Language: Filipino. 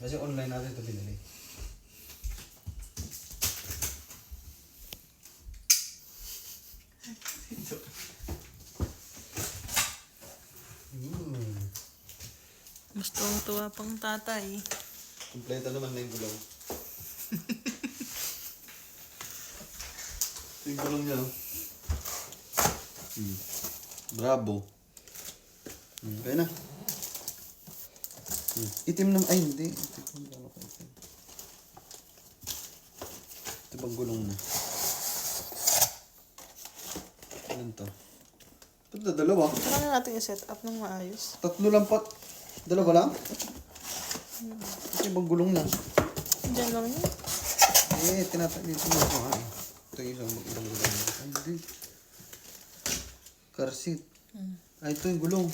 Kasi online natin ito binili. Mas tuwang-tuwa pang tatay. Kompleto naman na yung gulong. Ito yung gulong niya. Bravo. Okay na. Itim naman. Ay, hindi. Ito bang gulong na? Ilan to? Ito na dalawa. Saka na natin i-set up ng maayos. Tatlo lang pa. Dalawa lang? Ito bang gulong na? Diyan lang yun. Tinatagin ko na ito ha. Ito yung isang mag-ibang gulong. Ay, hindi. Car seat. Ay, ito yung gulong.